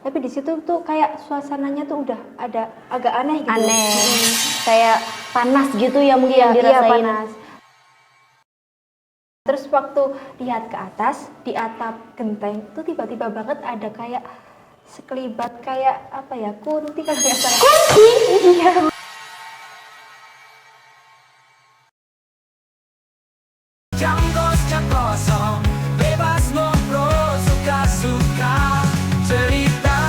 Tapi di situ tuh kayak suasananya tuh udah ada agak aneh gitu. Aneh, kayak panas gitu ya mungkin yang Iya dirasain. panas. Terus waktu lihat ke atas di atap genteng itu tiba-tiba banget ada kayak sekelibat kayak apa ya, kunti kalau nggak salah. Kunti? Iya. Jam kosong, bebas ngobrol suka-suka, cerita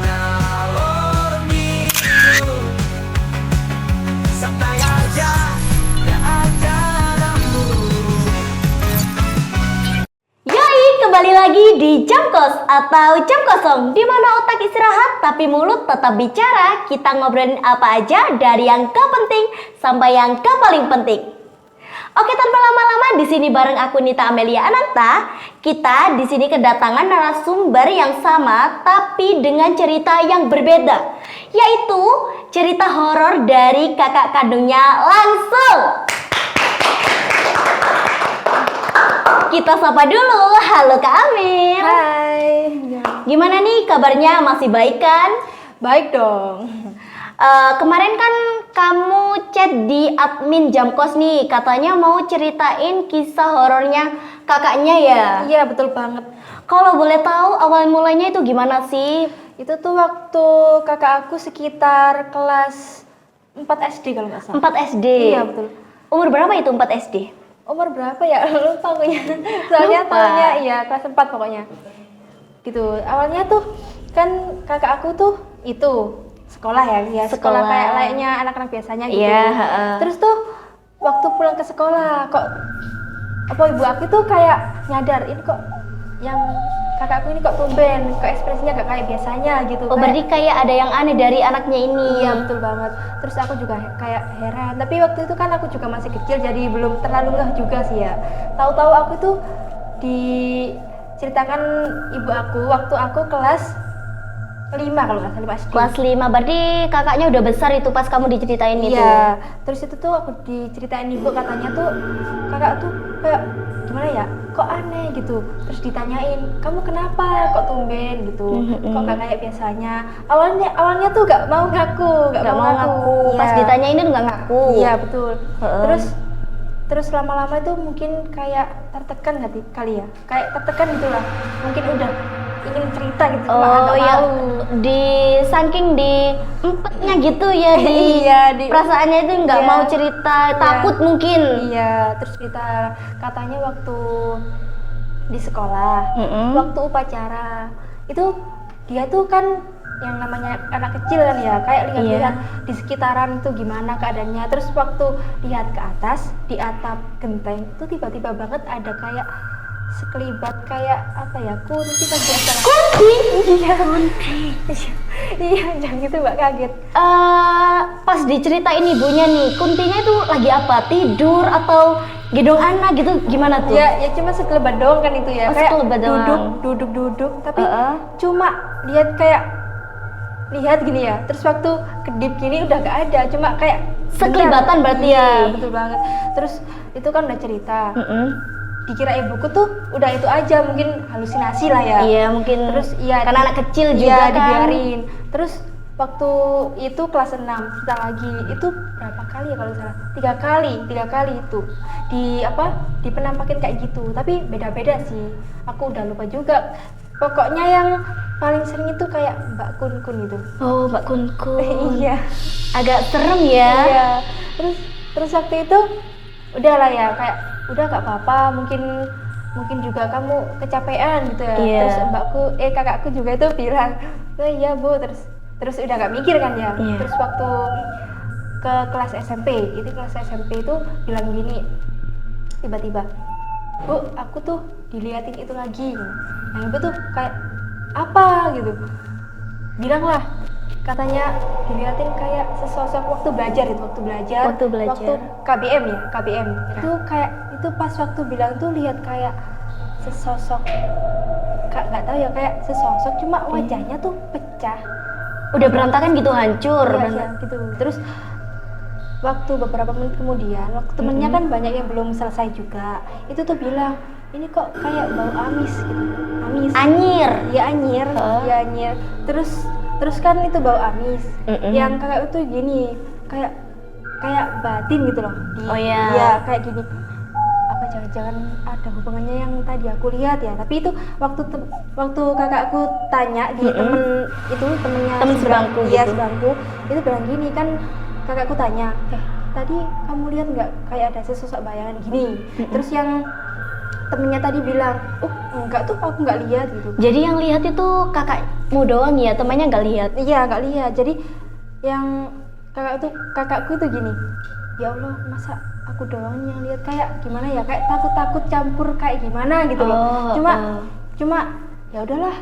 ngalor ngidul, santai aja, gak ada kamu. Yoi, kembali lagi di Jam Kos atau Jam Kosong, di mana otak istirahat tapi mulut tetap bicara. Kita ngobrolin apa aja dari yang gak penting sampai yang gak paling penting. Oke, tanpa lama-lama di sini bareng aku Nita Amelia Ananta. Kita di sini kedatangan narasumber yang sama tapi dengan cerita yang berbeda, yaitu cerita horor dari kakak kandungnya langsung. Kita sapa dulu. Halo Kak Amir. Hai. Gimana nih kabarnya? Masih baik kan? Baik dong. Kemarin kan kamu chat di admin Jamkos nih, katanya mau ceritain kisah horornya kakaknya ya? Iya betul banget. Kalau boleh tahu awal mulanya itu gimana sih? Itu tuh waktu kakak aku sekitar kelas 4 SD kalau nggak salah. 4 SD? Iya betul. Umur berapa itu 4 SD? Umur berapa ya? Lupa pokoknya. Soalnya Lupa. tahunnya iya kelas 4 pokoknya. Gitu. Awalnya tuh kan kakak aku tuh itu sekolah ya sekolah Sekolah. kayak layaknya anak-anak biasanya gitu. Iya, heeh. Terus tuh waktu pulang ke sekolah kok apa ibu aku tuh kayak nyadar ini kok yang kakakku ini kok tumben, kok ekspresinya gak kayak biasanya gitu. Oh, berarti kayak ada yang aneh dari anaknya ini. Iya betul banget. Terus aku juga kayak heran. Tapi waktu itu kan aku juga masih kecil jadi belum terlalu ngeh juga sih ya. Tahu-tahu aku tuh diceritakan ibu aku waktu aku kelas 5 kalau nggak salah 5 SD. Kelas 5, berarti kakaknya udah besar itu pas kamu diceritain itu. Iya. Terus itu tuh aku diceritain ibu katanya tuh kakak tuh kayak gimana ya? Kok aneh gitu. Terus ditanyain, "Kamu kenapa? Kok tumben gitu? Kok gak kayak biasanya?" Awalnya tuh gak mau ngaku, Gak mau ngaku. Pas Iya. ditanyain itu nggak ngaku. Iya betul. Heeh. Terus lama-lama itu mungkin kayak tertekan kali ya, kayak tertekan gitulah. Mungkin udah ingin cerita gitu, cuma Oh agak ya, malu. saking di empetnya gitu ya di Iya, perasaannya itu nggak iya. mau cerita, takut mungkin. Iya, terus kita katanya waktu di sekolah, Mm-mm. waktu upacara itu dia tuh kan yang namanya anak kecil kan ya, kayak lihat-lihat di sekitaran itu gimana keadaannya. Terus waktu lihat ke atas di atap genteng itu tiba-tiba banget ada kayak sekelibat kayak apa ya, kunti kan biasa. Kunti? Iya, kunti. Iya, jangan gitu Mbak, kaget. Pas diceritain ibunya nih, kuntinya itu lagi apa? Tidur atau gendong anak gitu? Gimana tuh? Ya cuma sekelebat doang kan itu ya. Oh, Kayak sekelebat doang. duduk, tapi Heeh. cuma lihat gini ya. Terus waktu kedip gini udah gak ada, cuma kayak Sekelibatan bentar. berarti Iya, ya? betul banget. Terus itu kan udah cerita. Mm-mm. Dikira ibuku tuh udah itu aja, mungkin halusinasi lah ya. Iya mungkin. Terus iya karena anak kecil juga iya, kan. dibiarin. Terus waktu itu kelas 6 kita lagi itu berapa kali ya kalau salah? 3 kali itu di penampakin kayak gitu. Tapi beda-beda sih. Aku udah lupa juga. Pokoknya yang paling sering itu kayak Mbak Kun itu. Oh, Mbak Kun. Iya. Agak serem ya. Iya. Terus waktu itu udahlah ya, kayak udah gak apa-apa, mungkin juga kamu kecapean gitu ya. Iya. Terus kakakku juga itu bilang, "Oh iya Bu." Terus udah gak mikir kan ya. Iya. Terus waktu ke kelas SMP itu bilang gini, tiba-tiba, "Bu, aku tuh diliatin itu lagi." Yang ibu tuh kayak apa gitu. Bilanglah, katanya diliatin kayak sesosok waktu belajar. Waktu belajar. Waktu KBM ya, KBM. Itu kayak itu pas waktu bilang tuh lihat kayak sesosok, nggak tahu ya, kayak sesosok cuma wajahnya tuh pecah. Udah berantakan gitu, hancur. Iya, gitu. Terus waktu beberapa menit kemudian, waktu temennya kan banyak yang belum selesai juga, itu tuh bilang, ini kok kayak bau amis gitu, amis. Anyir. Ya anyir, Heeh. ya anyir. Terus kan itu bau amis. Mm-mm. Yang kakak tuh gini, kayak batin gitu loh. Oh, iya. Ya kayak gini. Apa jangan-jangan ada hubungannya yang tadi aku lihat ya? Tapi itu waktu kakakku tanya di temennya Temen sebangku iya, gitu. sebangku, itu bilang gini kan, kakakku tanya, tadi kamu lihat nggak kayak ada sesosok bayangan gini? Terus yang temennya tadi bilang, oh enggak tuh, aku nggak lihat gitu. Jadi yang lihat itu kakakmu doang ya, temannya nggak lihat. Iya nggak lihat. Jadi yang kakakku itu gini, ya Allah masa aku doang yang lihat, kayak gimana ya, kayak takut campur kayak gimana gitu loh. Cuma ya udahlah,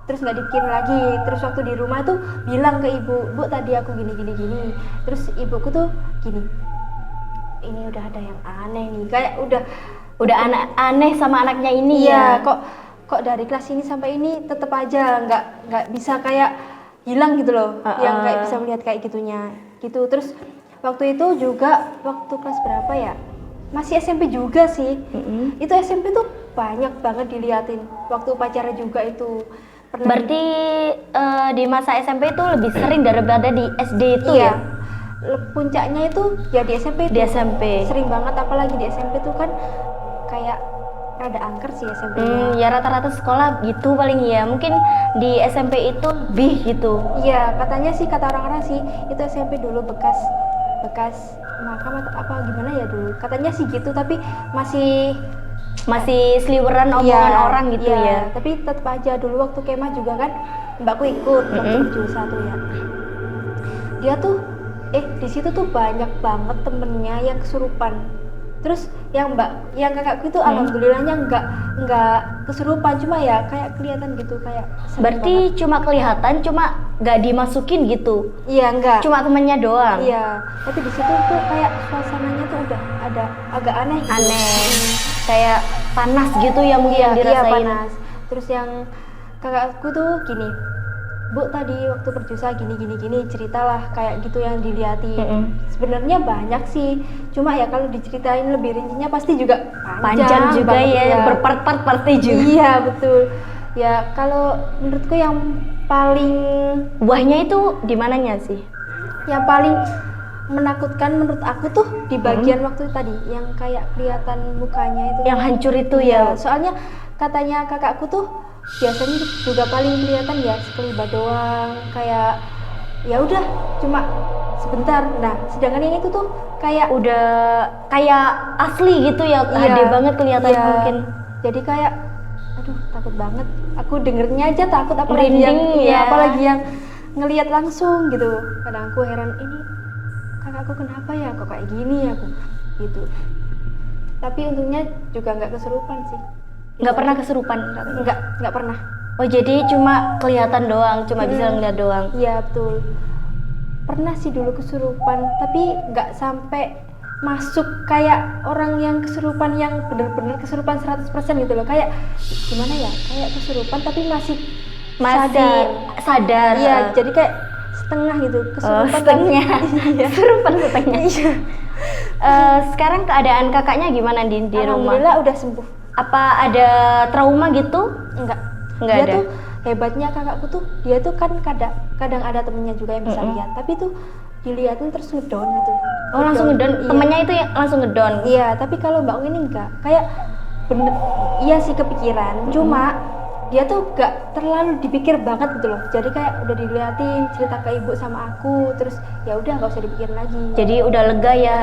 terus nggak dipikirin lagi. Terus waktu di rumah tuh bilang ke ibu, Bu tadi aku gini. Terus ibuku tuh gini, ini udah ada yang aneh nih, kayak Udah aneh sama anaknya ini iya, ya. kok dari kelas ini sampai ini tetap aja nggak bisa kayak hilang gitu loh, yang kayak bisa melihat kayak gitunya gitu. Terus waktu itu juga waktu kelas berapa ya, masih SMP juga sih. Itu SMP tuh banyak banget diliatin waktu upacara juga itu. Berarti di masa SMP itu lebih sering daripada di SD itu iya, ya? puncaknya itu ya di SMP Di tuh. SMP. Sering banget, apalagi di SMP tuh kan kayak rada angker sih SMP-nya. Ya rata-rata sekolah gitu paling ya. Mungkin di SMP itu lebih gitu. Iya, katanya sih, kata orang-orang sih itu SMP dulu bekas makam atau apa gimana ya dulu. Katanya sih gitu, tapi masih seliweran omongan iya, orang gitu iya. ya. Tapi tetap aja dulu waktu kemah juga kan mbakku ikut waktu berjusa tuh ya. Dia tuh di situ tuh banyak banget temennya yang kesurupan. Terus yang kakakku itu alhamdulillahnya nggak kesurupan, cuma ya kayak kelihatan gitu, kayak serem Berarti banget. cuma kelihatan, cuma nggak dimasukin gitu. Iya enggak. Cuma temennya doang. Iya, tapi di situ tuh kayak suasananya tuh udah ada agak aneh gitu. Aneh. Kayak panas gitu ya mungkin yang Iya dirasain. panas. Terus yang kakakku tuh gini, Bu tadi waktu berjusa gini ceritalah kayak gitu yang dilihatin. Sebenarnya banyak sih, cuma ya kalau diceritain lebih rincinya pasti juga Panjang juga banget, ya, iya. berpart-part pasti juga. Iya betul. Ya kalau menurutku yang paling Buahnya itu di mananya sih? menakutkan menurut aku tuh di bagian waktu tadi yang kayak kelihatan mukanya itu. Yang hancur itu Iya, ya. soalnya katanya kakakku tuh biasanya juga paling kelihatan ya sekelibat doang, kayak ya udah cuma sebentar. Nah sedangkan yang itu tuh kayak Udah kayak asli gitu ya, iya, gede banget kelihatan iya. mungkin. Jadi kayak aduh takut banget, aku dengernya aja takut, apalagi yang Merinding ya. apalagi yang ngelihat langsung gitu. Kadang aku heran, ini kakakku kenapa ya kok kayak gini aku gitu. Tapi untungnya juga nggak kesurupan sih. Nggak pernah kesurupan katanya? Nggak pernah. Oh jadi cuma kelihatan doang, cuma bisa ngeliat doang. Iya betul. Pernah sih dulu kesurupan, tapi nggak sampai masuk kayak orang yang kesurupan yang bener-bener kesurupan 100% gitu loh. Kayak gimana ya, kayak kesurupan tapi masih sadar. Iya, jadi kayak setengah gitu kesurupan. Setengah. Iya. Kesurupan setengah. Iya. Sekarang keadaan kakaknya gimana di rumah? Alhamdulillah udah sembuh. Apa ada trauma gitu? Enggak Nggak dia ada. tuh hebatnya kakakku tuh, dia tuh kan kadang ada temennya juga yang bisa lihat, tapi tuh dilihatin terus ngedon gitu. Oh langsung ngedon, Iya. temennya itu ya langsung ngedon. Iya, tapi kalau Mbak ini enggak, kayak bener, iya sih kepikiran, cuma dia tuh gak terlalu dipikir banget gitu loh. Jadi kayak udah diliatin, cerita ke ibu sama aku, terus ya udah nggak usah dipikirin lagi. Jadi udah lega ya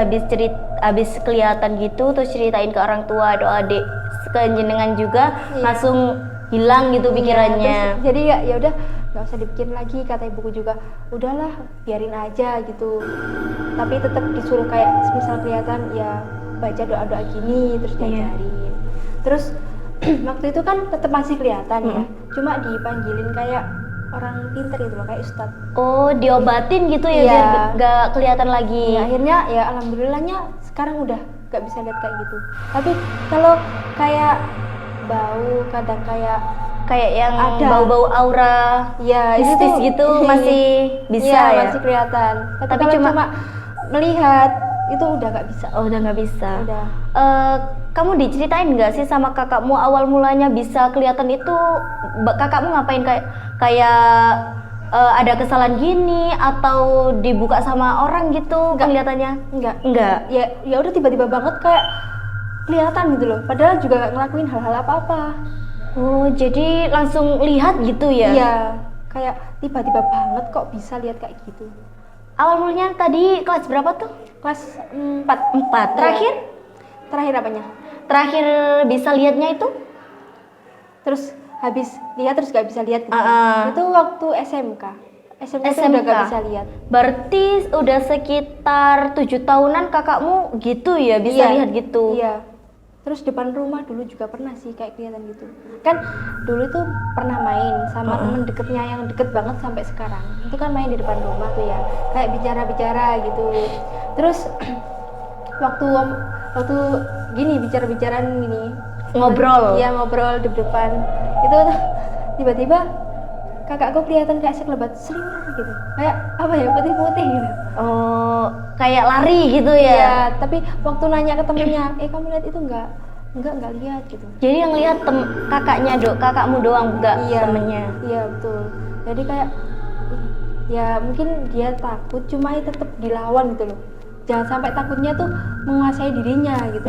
habis kelihatan gitu, terus ceritain ke orang tua atau adik ke jenengan juga, Iya. langsung hilang gitu pikirannya. Terus, jadi ya udah nggak usah dipikirin lagi, kata ibuku juga. Udahlah, biarin aja gitu. Tapi tetap disuruh kayak misal kelihatan ya baca doa-doa gini, terus Iya. diajarin. Terus waktu itu kan tetap masih kelihatan ya, cuma dipanggilin kayak orang pinter gitu loh, kayak ustadz. Oh diobatin gitu ya, Iya. biar nggak kelihatan lagi. Ya, akhirnya ya alhamdulillahnya sekarang udah gak bisa lihat kayak gitu. Tapi kalau kayak bau, kadang Kayak yang ada. bau-bau aura ya itu mistis tuh gitu masih bisa iya, ya. masih kelihatan. Tapi Tapi kalau cuma cuma melihat itu udah gak bisa. Oh udah nggak bisa. Udah. kamu diceritain nggak sih sama kakakmu awal mulanya bisa kelihatan itu kakakmu ngapain kayak ada kesalahan gini atau dibuka sama orang gitu kelihatannya? Enggak. Ya udah tiba-tiba banget kayak kelihatan gitu loh. Padahal juga nggak ngelakuin hal-hal apa-apa. Oh, jadi langsung lihat gitu ya? Iya, kayak tiba-tiba banget kok bisa lihat kayak gitu. Awal mulanya tadi kelas berapa tuh? Kelas 4. 4. Terakhir? Terakhir apanya? Terakhir bisa lihatnya itu? Terus habis lihat terus gak bisa lihat gitu. Itu waktu SMK. SMK tuh udah gak bisa lihat. Berarti udah sekitar 7 tahunan kakakmu gitu ya bisa lihat gitu? Iya. Terus depan rumah dulu juga pernah sih kayak kelihatan gitu. Kan dulu tuh pernah main sama temen deketnya yang deket banget sampai sekarang. Itu kan main di depan rumah tuh ya. Kayak bicara-bicara gitu. Terus waktu gini bicara-bicaraan gini. Ngobrol? Iya ngobrol di depan. Itu tuh tiba-tiba kakakku kelihatan kayak sekelebat seliwer gitu. Kayak apa ya putih-putih gitu. Oh, kayak lari gitu ya? Iya, tapi waktu nanya ke temennya, kamu lihat itu enggak lihat gitu. Jadi yang lihat kakakmu doang, enggak temennya? Iya betul. Jadi kayak ya mungkin dia takut, cuma tetap dilawan gitu loh. Jangan sampai takutnya tuh menguasai dirinya gitu.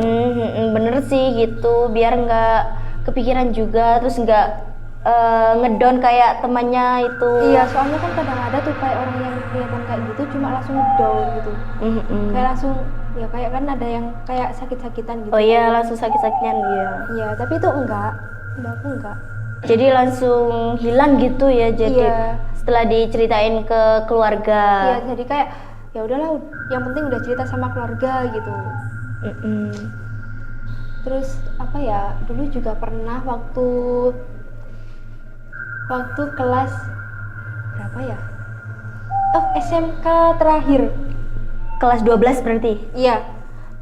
Bener sih gitu, biar nggak kepikiran juga, terus nggak ngedown kayak temannya itu. Iya, soalnya kan kadang ada tuh kayak orang yang kelihatan kayak gitu cuma langsung down gitu. Kayak langsung ya kayak kan ada yang kayak sakit-sakitan gitu. Oh iya, langsung sakit-sakitan dia. Iya, tapi itu enggak. Aku enggak. Jadi langsung hilang gitu ya, jadi setelah diceritain ke keluarga. Iya, jadi kayak ya udahlah, yang penting udah cerita sama keluarga gitu. Terus apa ya, dulu juga pernah waktu kelas berapa ya? SMK terakhir. Kelas 12 berarti? Iya.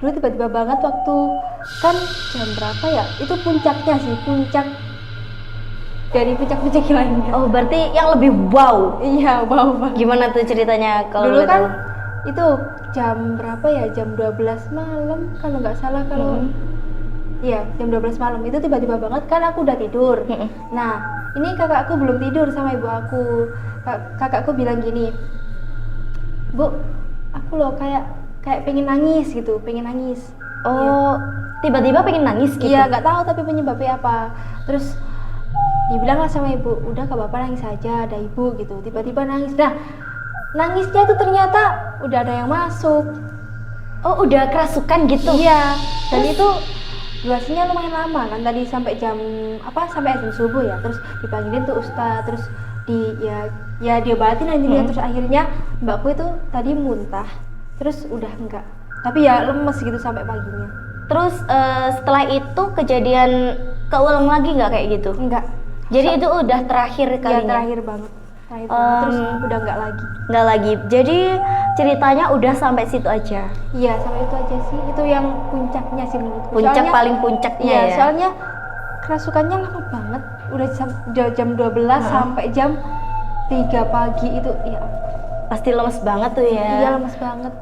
Dulu tiba-tiba banget waktu kan jam berapa ya? Itu puncaknya sih, puncak dari puncak-puncak yang lainnya. Oh, berarti yang lebih wow. Iya, wow banget. Gimana tuh ceritanya kalau dulu boleh kan tahu? Itu jam berapa ya? Jam 12 malam kalau nggak salah kalau iya, jam 12 malam. Itu tiba-tiba banget kan aku udah tidur. Nah, ini kakakku belum tidur sama ibu aku. Kakakku bilang gini, "Bu, aku loh kayak pengen nangis gitu, pengen nangis." Oh, tiba-tiba pengen nangis gitu? Iya, nggak tahu tapi penyebabnya apa. Terus dibilang lah sama ibu, udah gak apa-apa nangis aja, ada ibu gitu. Tiba-tiba nangis. Nah, nangisnya tuh ternyata udah ada yang masuk. Oh, udah kerasukan gitu? Iya. Dan itu durasinya lumayan lama kan, tadi sampai sampai azan subuh ya. Terus dipanggilin tuh ustaz, terus dia batin anjingnya. Terus akhirnya mbakku itu tadi muntah, terus udah enggak, tapi ya lemes gitu sampai paginya. Terus setelah itu kejadian keulang lagi nggak kayak gitu? Enggak. Jadi itu udah terakhir kalinya? Ya terakhir banget. Terus udah enggak lagi. Nggak lagi. Jadi ceritanya udah sampai situ aja? Iya, sampai itu aja sih. Itu yang puncaknya sih menurutku. Puncak paling puncaknya ya? Soalnya kerasukannya lama banget. Udah jam 12 sampai jam 3 pagi itu. Ya pasti lemes banget tuh ya? Iya, lemes banget.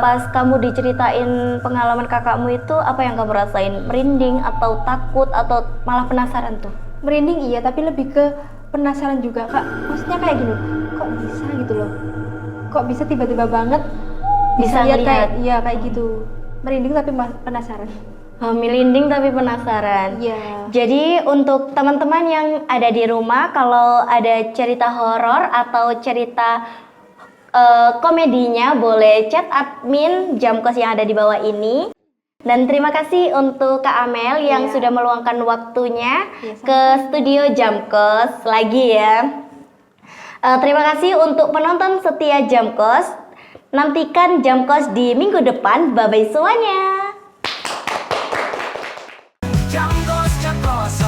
Pas kamu diceritain pengalaman kakakmu itu, apa yang kamu rasain? Merinding atau takut atau malah penasaran tuh? Merinding iya, tapi lebih ke penasaran juga, Kak. Maksudnya kayak gini, kok bisa gitu loh? Kok bisa tiba-tiba banget bisa lihat kayak gitu. Merinding tapi penasaran. Merinding tapi penasaran. Iya. Jadi untuk teman-teman yang ada di rumah, kalau ada cerita horor atau cerita komedinya, boleh chat admin Jamkos yang ada di bawah ini. Dan terima kasih untuk Kak Amel yang sudah meluangkan waktunya ke studio Jamkos lagi ya. Terima kasih untuk penonton setia Jamkos. Nantikan Jamkos di minggu depan. Bye-bye semuanya. Jamkos, Jamkos.